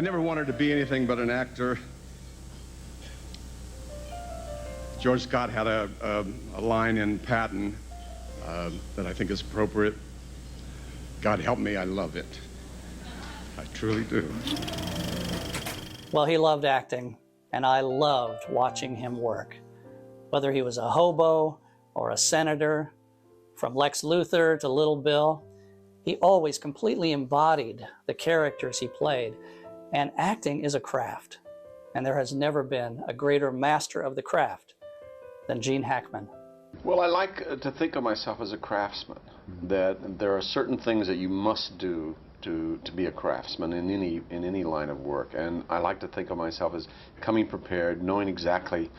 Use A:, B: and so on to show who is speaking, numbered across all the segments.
A: I never wanted to be anything but an actor. George Scott had a line in Patton that I think is appropriate. God help me, I love it. I truly do.
B: Well, he loved acting, and I loved watching him work. Whether he was a hobo or a senator, from Lex Luthor to Little Bill, he always completely embodied the characters he played. And acting is a craft, and there has never been a greater master of the craft than Gene Hackman.
C: Well, I like to think of myself as a craftsman, that there are certain things that you must do to be a craftsman in any line of work, and I like to think of myself as coming prepared, knowing exactly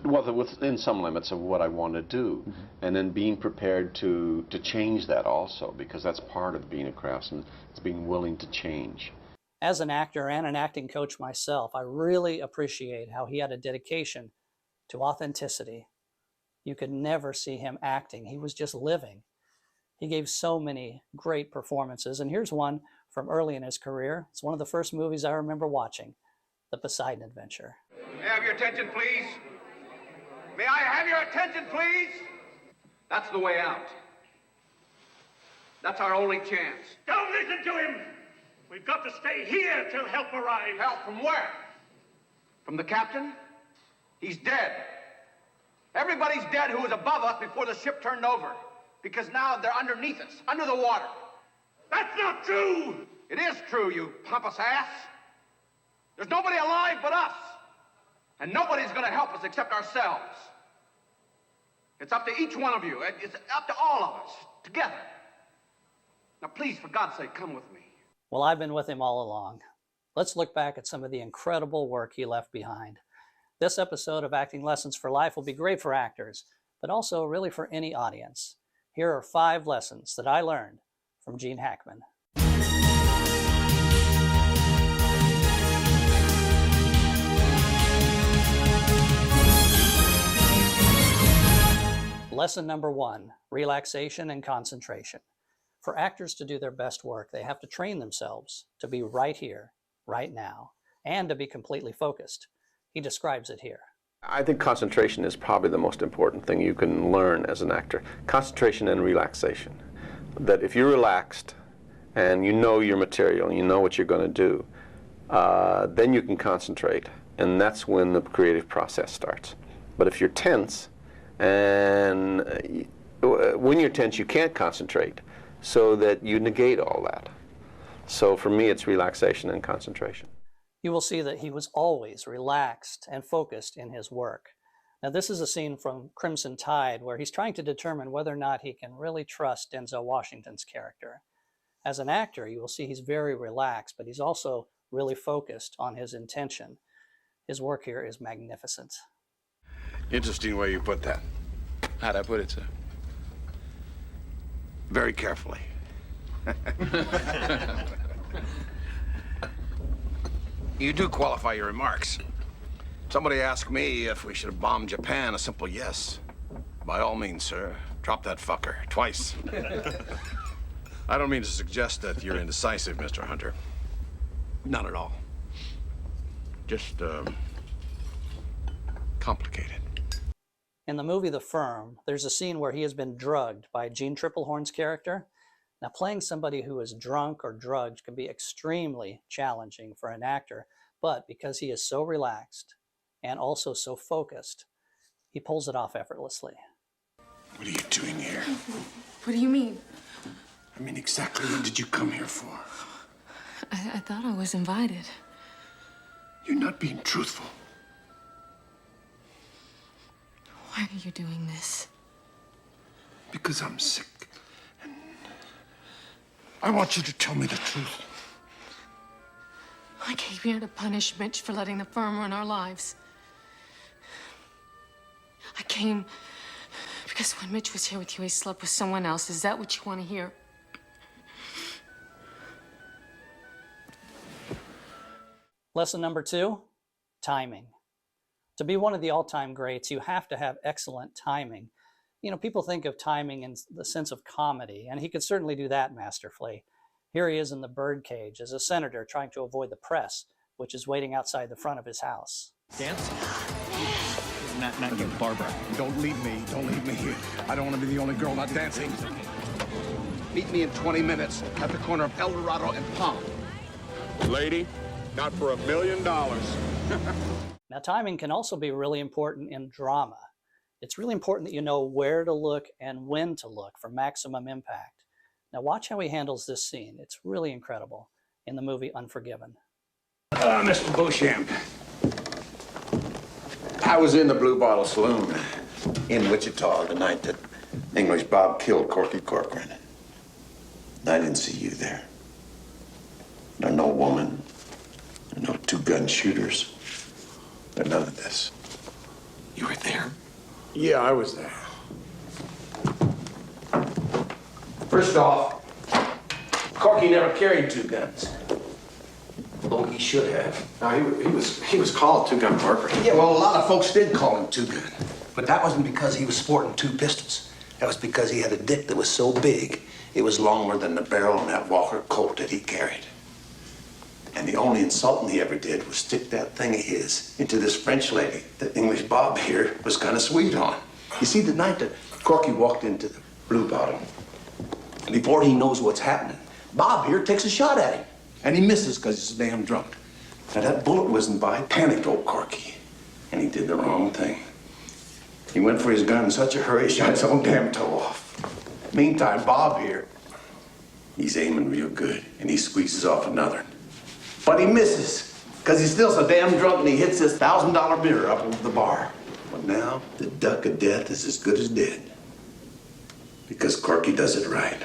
C: within some limits of what I want to do, and then being prepared to change that also, because that's part of being a craftsman. It's being willing to change.
B: As an actor and an acting coach myself, I really appreciate how he had a dedication to authenticity. You could never see him acting. He was just living. He gave so many great performances, and here's one from early in his career. It's one of the first movies I remember watching, The Poseidon Adventure.
D: May I have your attention, please? May I have your attention, please? That's the way out. That's our only chance.
E: Don't listen to him! We've got to stay here till help arrives.
D: Help from where? From the captain? He's dead. Everybody's dead who was above us before the ship turned over. Because now they're underneath us, under the water.
E: That's not true!
D: It is true, you pompous ass. There's nobody alive but us. And nobody's going to help us except ourselves. It's up to each one of you. It's up to all of us, together. Now, please, for God's sake, come with me.
B: Well, I've been with him all along. Let's look back at some of the incredible work he left behind. This episode of Acting Lessons for Life will be great for actors, but also really for any audience. Here are 5 lessons that I learned from Gene Hackman. Lesson number 1, relaxation and concentration. For actors to do their best work, they have to train themselves to be right here, right now, and to be completely focused. He describes it here.
C: I think concentration is probably the most important thing you can learn as an actor. Concentration and relaxation. That if you're relaxed and you know your material and you know what you're going to do, then you can concentrate, and that's when the creative process starts. But if you're tense, and when you're tense you can't concentrate, so that you negate all that. So for me it's relaxation and concentration.
B: You will see that he was always relaxed and focused in his work. Now this is a scene from Crimson Tide where he's trying to determine whether or not he can really trust Denzel Washington's character. As an actor, you will see he's very relaxed, but he's also really focused on his intention. His work here is magnificent.
A: Interesting way you put that.
F: How'd I put it, sir?
A: Very carefully. You do qualify your remarks. Somebody asked me if we should have bombed Japan. A simple yes. By all means, sir. Drop that fucker. Twice. I don't mean to suggest that you're indecisive, Mr. Hunter. Not at all. Just, complicated.
B: In the movie The Firm, there's a scene where he has been drugged by Gene Triplehorn's character. Now, playing somebody who is drunk or drugged can be extremely challenging for an actor, but because he is so relaxed and also so focused, he pulls it off effortlessly.
A: What are you doing here?
G: What do you mean?
A: I mean, exactly what did you come here for?
G: I thought I was invited.
A: You're not being truthful.
G: Why are you doing this?
A: Because I'm sick. And I want you to tell me the truth.
G: I came here to punish Mitch for letting the firm run our lives. I came because when Mitch was here with you, he slept with someone else. Is that what you want to hear?
B: Lesson number 2, timing. To be one of the all-time greats, you have to have excellent timing. You know, people think of timing in the sense of comedy, and he could certainly do that masterfully. Here he is in the birdcage as a senator trying to avoid the press, which is waiting outside the front of his house.
H: Dance? Not you, Barbara.
A: Don't leave me. Don't leave me here. I don't want to be the only girl not dancing. Meet me in 20 minutes at the corner of El Dorado and Palm.
I: Lady, not for $1 million.
B: Now, timing can also be really important in drama. It's really important that you know where to look and when to look for maximum impact. Now, watch how he handles this scene. It's really incredible in the movie Unforgiven.
A: Mr. Beauchamp, I was in the Blue Bottle Saloon in Wichita the night that English Bob killed Corky Corcoran. I didn't see you there. There's no woman, there's no two-gun shooters. There's none of this.
I: You were there?
A: Yeah, I was there. First off, Corky never carried two guns. Although he should have.
J: No, he was called two-gun Corcoran.
A: Yeah, well, a lot of folks did call him two-gun. But that wasn't because he was sporting two pistols. That was because he had a dick that was so big, it was longer than the barrel on that Walker Colt that he carried. And the only insulting he ever did was stick that thing of his into this French lady that English Bob here was kind of sweet on. You see, the night that Corky walked into the Blue Bottle, and before he knows what's happening, Bob here takes a shot at him. And he misses because he's so damn drunk. Now, that bullet whizzing by panicked old Corky, and he did the wrong thing. He went for his gun in such a hurry, he shot his own damn toe off. Meantime, Bob here, he's aiming real good, and he squeezes off another. But he misses, because he's still so damn drunk, and he hits this $1,000 mirror up over the bar. But now, the duck of death is as good as dead. Because Corky does it right.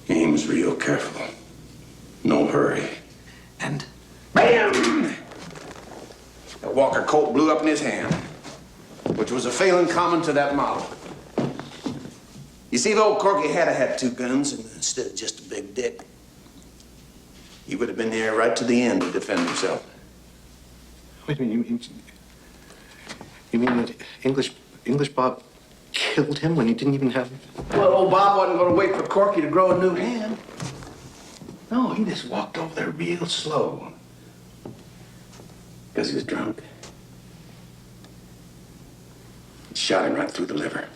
A: He aims real careful. No hurry.
J: And?
A: BAM! That Walker Colt blew up in his hand, which was a failing common to that model. You see, if old Corky had two guns instead of just a big dick, he would have been there right to the end to defend himself.
J: Wait a minute, you mean that English Bob killed him when he didn't even have...
A: Well, old Bob wasn't going to wait for Corky to grow a new hand. No, he just walked over there real slow. Because he was drunk. Shot him right through the liver.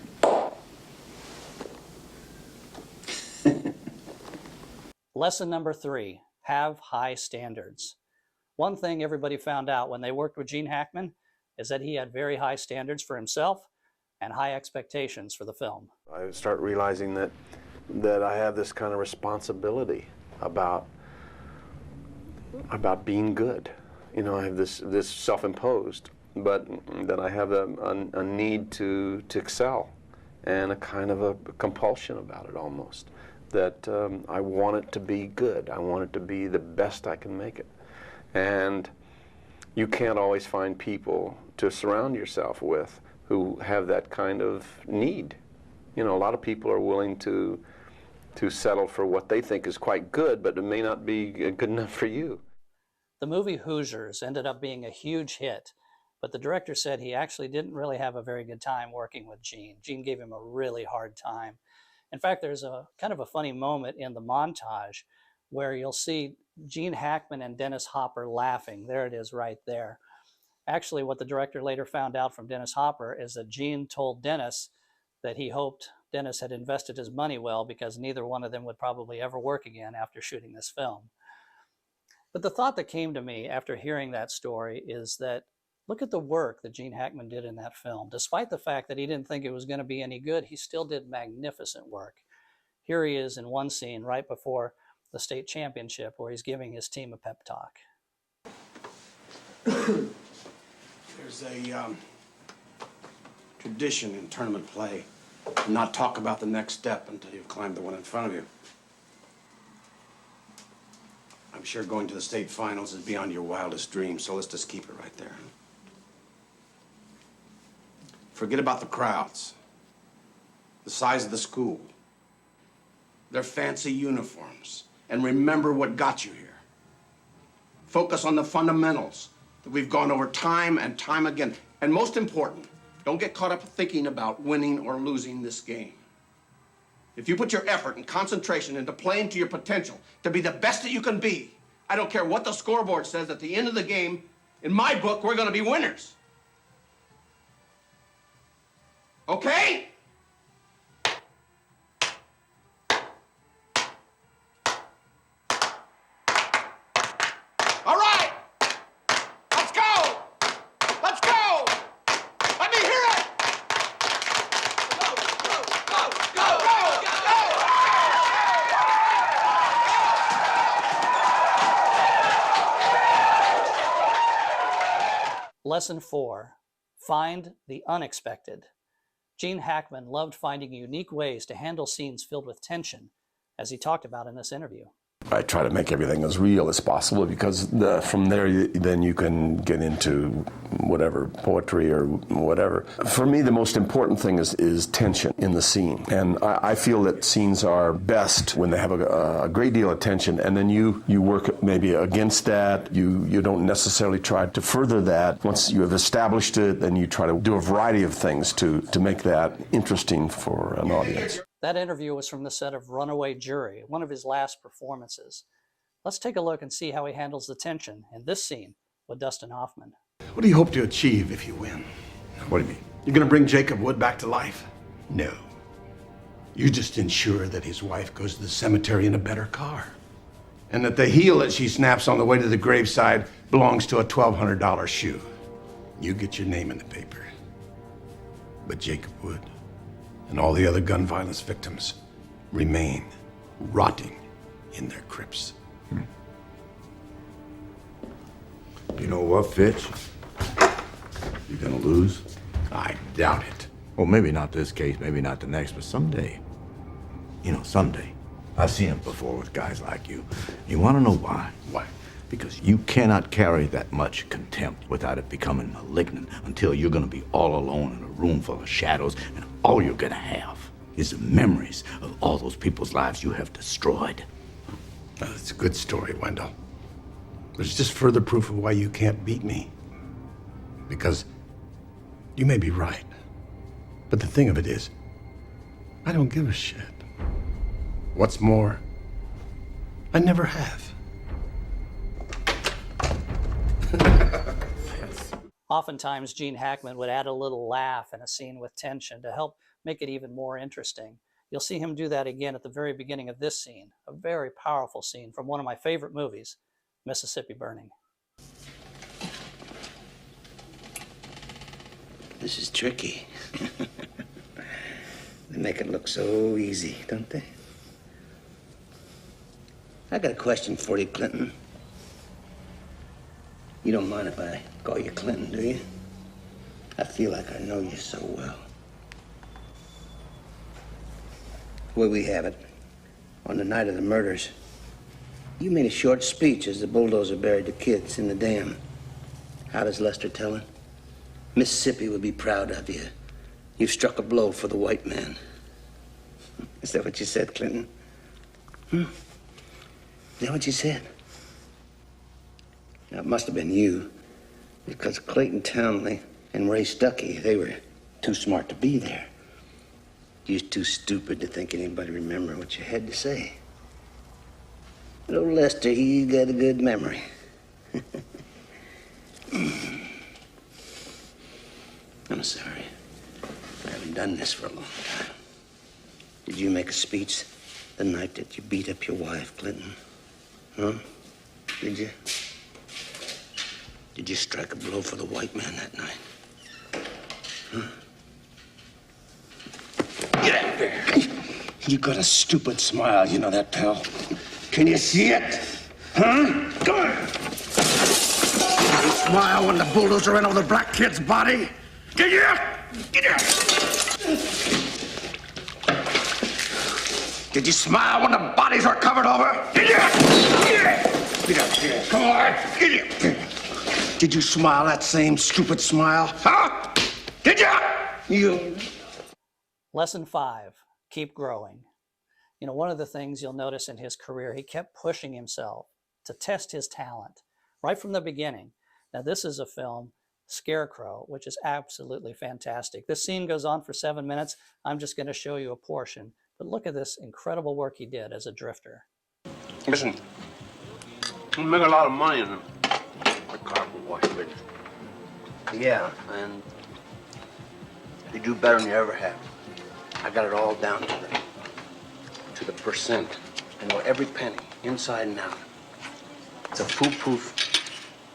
B: Lesson number 3, have high standards. One thing everybody found out when they worked with Gene Hackman is that he had very high standards for himself and high expectations for the film.
C: I start realizing that I have this kind of responsibility about being good. You know, I have this self-imposed, but that I have a need to excel, and a kind of a compulsion about it almost. That I want it to be good. I want it to be the best I can make it. And you can't always find people to surround yourself with who have that kind of need. You know, a lot of people are willing to settle for what they think is quite good, but it may not be good enough for you.
B: The movie Hoosiers ended up being a huge hit, but the director said he actually didn't really have a very good time working with Gene. Gene gave him a really hard time. In fact, there's a kind of a funny moment in the montage where you'll see Gene Hackman and Dennis Hopper laughing. There it is right there. Actually, what the director later found out from Dennis Hopper is that Gene told Dennis that he hoped Dennis had invested his money well, because neither one of them would probably ever work again after shooting this film. But the thought that came to me after hearing that story is that look at the work that Gene Hackman did in that film. Despite the fact that he didn't think it was going to be any good, he still did magnificent work. Here he is in one scene right before the state championship where he's giving his team a pep talk.
A: There's a tradition in tournament play to not talk about the next step until you've climbed the one in front of you. I'm sure going to the state finals is beyond your wildest dreams, so let's just keep it right there. Forget about the crowds, the size of the school, their fancy uniforms, and remember what got you here. Focus on the fundamentals that we've gone over time and time again. And most important, don't get caught up thinking about winning or losing this game.
D: If you put your effort and concentration into playing to your potential, to be the best that you can be, I don't care what the scoreboard says, at the end of the game, in my book, we're going to be winners. Okay? All right! Let's go! Let's go! Let me hear it! Go, go, go, go, go, go!
B: Lesson 4, find the unexpected. Gene Hackman loved finding unique ways to handle scenes filled with tension, as he talked about in this interview.
K: I try to make everything as real as possible because from there then you can get into whatever, poetry or whatever. For me, the most important thing is tension in the scene. And I feel that scenes are best when they have a great deal of tension, and then you work maybe against that. You don't necessarily try to further that. Once you have established it, then you try to do a variety of things to make that interesting for an audience.
B: That interview was from the set of Runaway Jury, one of his last performances. Let's take a look and see how he handles the tension in this scene with Dustin Hoffman.
A: What do you hope to achieve if you win?
I: What do you mean?
A: You're gonna bring Jacob Wood back to life? No. You just ensure that his wife goes to the cemetery in a better car. And that the heel that she snaps on the way to the graveside belongs to a $1,200 shoe. You get your name in the paper. But Jacob Wood and all the other gun violence victims remain rotting in their crypts.
I: You know what, Fitch? You're gonna lose?
A: I doubt it.
I: Well, maybe not this case, maybe not the next, but someday. You know, someday. I've seen it before with guys like you. You wanna know why?
A: Why?
I: Because you cannot carry that much contempt without it becoming malignant until you're gonna be all alone in a room full of shadows, and all you're gonna have is the memories of all those people's lives you have destroyed.
A: That's a good story, Wendell. But it's just further proof of why you can't beat me. Because you may be right. But the thing of it is, I don't give a shit. What's more, I never have.
B: Oftentimes, Gene Hackman would add a little laugh in a scene with tension to help make it even more interesting. You'll see him do that again at the very beginning of this scene, a very powerful scene from one of my favorite movies, Mississippi Burning.
L: This is tricky. They make it look so easy, don't they? I got a question for you, Clinton. You don't mind if I call you Clinton, do you? I feel like I know you so well. The way we have it, on the night of the murders, you made a short speech as the bulldozer buried the kids in the dam. How does Lester tell it? Mississippi would be proud of you. You've struck a blow for the white man. Is that what you said, Clinton? Is that what you said? Now, it must have been you, because Clayton Townley and Ray Stuckey, they were too smart to be there. You're too stupid to think anybody remembered what you had to say. But old Lester, he's got a good memory. I'm sorry. I haven't done this for a long time. Did you make a speech the night that you beat up your wife, Clinton? Huh? Did you? Did you strike a blow for the white man that night? Huh? Get out there. You got a stupid smile, you know that, pal? Can you see it? Huh? Go on. You smile when the bulldozer ran over the black kid's body? Get here! Get here! Did you smile when the bodies were covered over? Get here! Get here! Get up here. Come on! Get here! Did you smile that same stupid smile? Huh? Did you? You...
B: Lesson 5, keep growing. You know, one of the things you'll notice in his career, he kept pushing himself to test his talent right from the beginning. Now, this is a film, Scarecrow, which is absolutely fantastic. This scene goes on for 7 minutes. I'm just going to show you a portion But look at this incredible work he did as a drifter.
L: Listen, you make a lot of money in the car wash business. Yeah, and you do better than you ever have. I got it all down to the percent. I know every penny, inside and out. It's a foolproof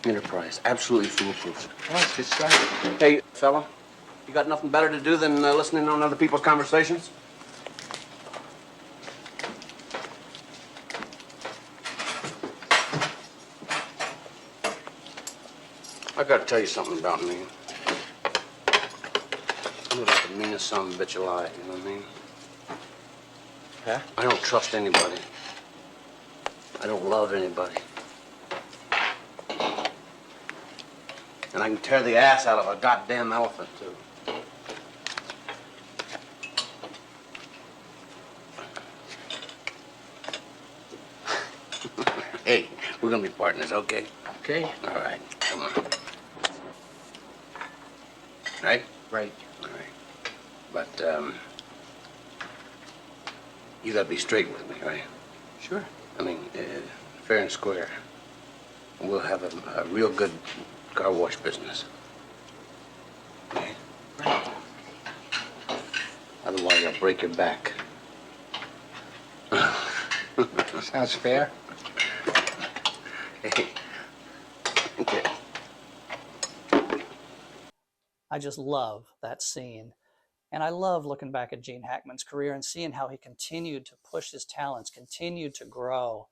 L: enterprise, absolutely foolproof.
J: Oh, it's exciting.
L: Hey, fella, you got nothing better to do than listening on other people's conversations? I gotta tell you something about me. I'm like the meanest son of a bitch alive, you know what I mean?
J: Huh?
L: I don't trust anybody. I don't love anybody. And I can tear the ass out of a goddamn elephant, too. Hey, we're gonna be partners, okay?
J: Okay.
L: All right, come on. Right?
J: Right.
L: All right. But, you gotta be straight with me, right?
J: Sure.
L: I mean, fair and square. We'll have a real good car wash business. Okay?
J: Right.
L: Otherwise, I'll break your back.
J: Sounds fair.
L: Hey. Okay.
B: I just love that scene. And I love looking back at Gene Hackman's career and seeing how he continued to push his talents, continued to grow.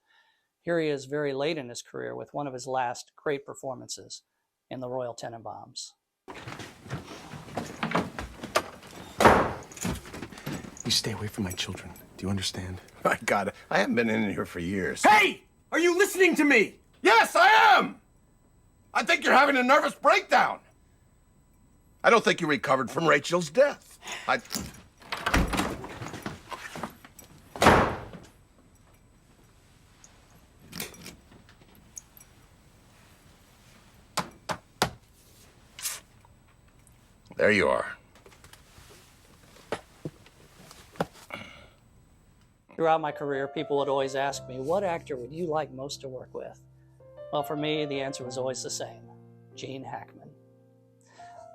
B: Here he is very late in his career with one of his last great performances in the Royal Tenenbaums.
J: You stay away from my children. Do you understand?
A: My God, I haven't been in here for years.
J: Hey! Are you listening to me?
A: Yes, I am! I think you're having a nervous breakdown. I don't think you recovered from Rachel's death. There you are.
B: Throughout my career, people would always ask me, what actor would you like most to work with? Well, for me, the answer was always the same, Gene Hackman.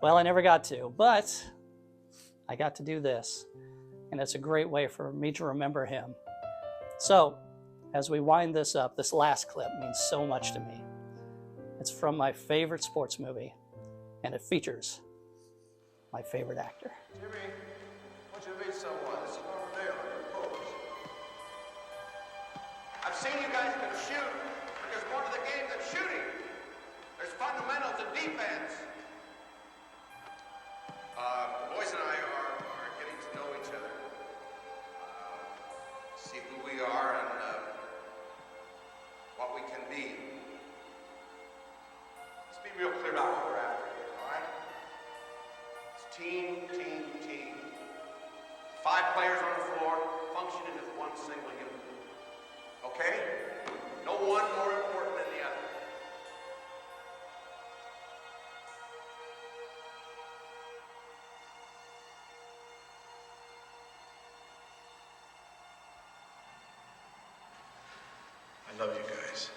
B: Well, I never got to, but I got to do this, and it's a great way for me to remember him. So, as we wind this up, this last clip means so much to me. It's from my favorite sports movie, and it features my favorite actor.
D: Jimmy, I want you to meet someone. This is Norman Dale, your coach. I've seen you guys can shoot, but there's more to the game than shooting. There's fundamentals and defense. The boys and I are getting to know each other. See who we are and what we can be. Let's be real clear about what we're after here, all right? It's team, team, team. 5 players on the floor functioning as one single unit. Okay? No one more important than the other. I love you guys.